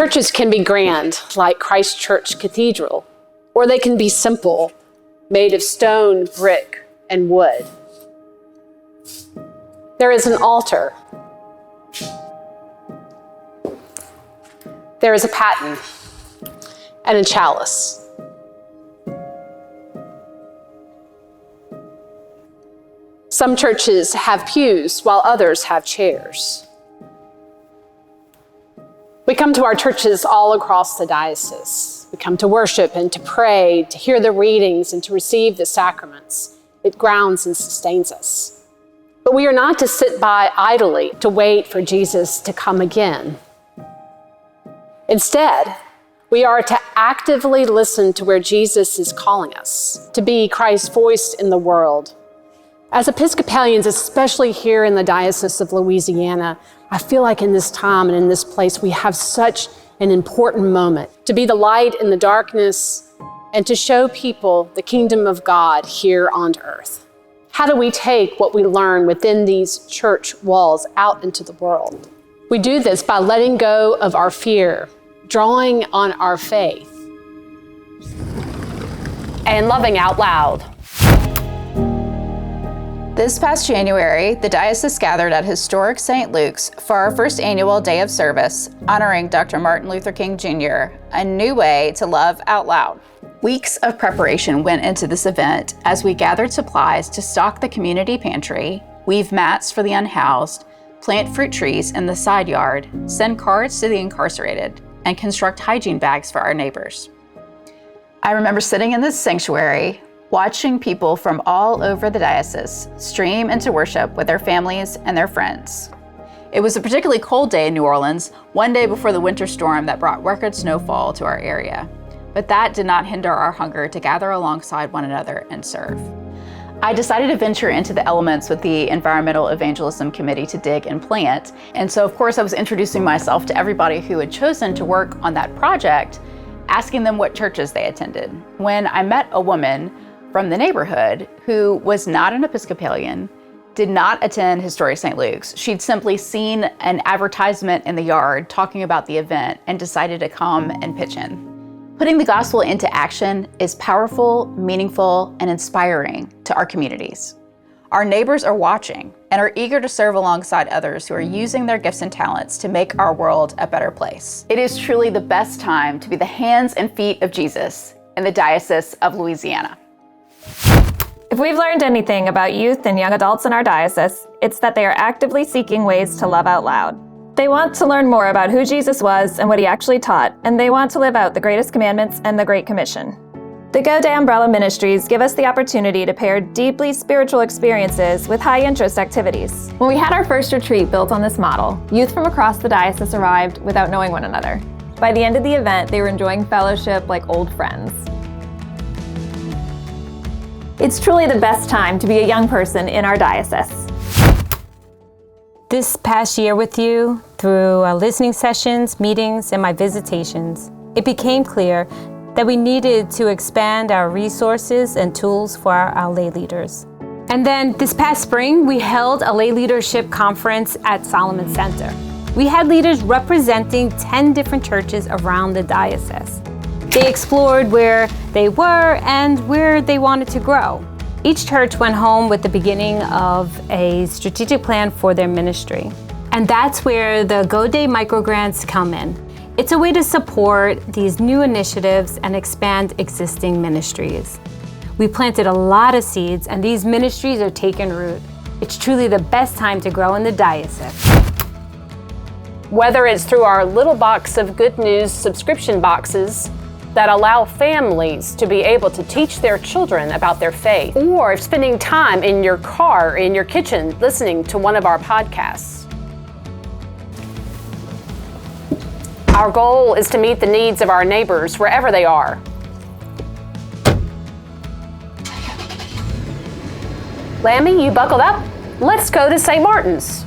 Churches can be grand, like Christ Church Cathedral, or they can be simple, made of stone, brick, and wood. There is an altar. There is a paten and a chalice. Some churches have pews while others have chairs. We come to our churches all across the diocese. We come to worship and to pray, to hear the readings and to receive the sacraments. It grounds and sustains us. But we are not to sit by idly to wait for Jesus to come again. Instead, we are to actively listen to where Jesus is calling us, to be Christ's voice in the world. As Episcopalians, especially here in the Diocese of Louisiana, I feel like in this time and in this place, we have such an important moment to be the light in the darkness and to show people the kingdom of God here on earth. How do we take what we learn within these church walls out into the world? We do this by letting go of our fear, drawing on our faith, and loving out loud. This past January, the diocese gathered at historic St. Luke's for our first annual Day of Service, honoring Dr. Martin Luther King Jr., a new way to love out loud. Weeks of preparation went into this event as we gathered supplies to stock the community pantry, weave mats for the unhoused, plant fruit trees in the side yard, send cards to the incarcerated, and construct hygiene bags for our neighbors. I remember sitting in this sanctuary, watching people from all over the diocese stream into worship with their families and their friends. It was a particularly cold day in New Orleans, one day before the winter storm that brought record snowfall to our area. But that did not hinder our hunger to gather alongside one another and serve. I decided to venture into the elements with the Environmental Evangelism Committee to dig and plant. And so, of course, I was introducing myself to everybody who had chosen to work on that project, asking them what churches they attended. When I met a woman from the neighborhood who was not an Episcopalian, did not attend Historic St. Luke's. She'd simply seen an advertisement in the yard talking about the event and decided to come and pitch in. Putting the gospel into action is powerful, meaningful, and inspiring to our communities. Our neighbors are watching and are eager to serve alongside others who are using their gifts and talents to make our world a better place. It is truly the best time to be the hands and feet of Jesus in the Diocese of Louisiana. If we've learned anything about youth and young adults in our diocese, it's that they are actively seeking ways to love out loud. They want to learn more about who Jesus was and what he actually taught, and they want to live out the greatest commandments and the Great Commission. The Go Day Umbrella Ministries give us the opportunity to pair deeply spiritual experiences with high-interest activities. When we had our first retreat built on this model, youth from across the diocese arrived without knowing one another. By the end of the event, they were enjoying fellowship like old friends. It's truly the best time to be a young person in our diocese. This past year with you, through our listening sessions, meetings, and my visitations, it became clear that we needed to expand our resources and tools for our lay leaders. And then this past spring, we held a lay leadership conference at Solomon Center. We had leaders representing 10 different churches around the diocese. They explored where they were and where they wanted to grow. Each church went home with the beginning of a strategic plan for their ministry. And that's where the Go Day microgrants come in. It's a way to support these new initiatives and expand existing ministries. We planted a lot of seeds and these ministries are taking root. It's truly the best time to grow in the diocese. Whether it's through our Little Box of Good News subscription boxes that allow families to be able to teach their children about their faith, or spending time in your car, in your kitchen, listening to one of our podcasts. Our goal is to meet the needs of our neighbors wherever they are. Lammy, you buckled up? Let's go to St. Martin's.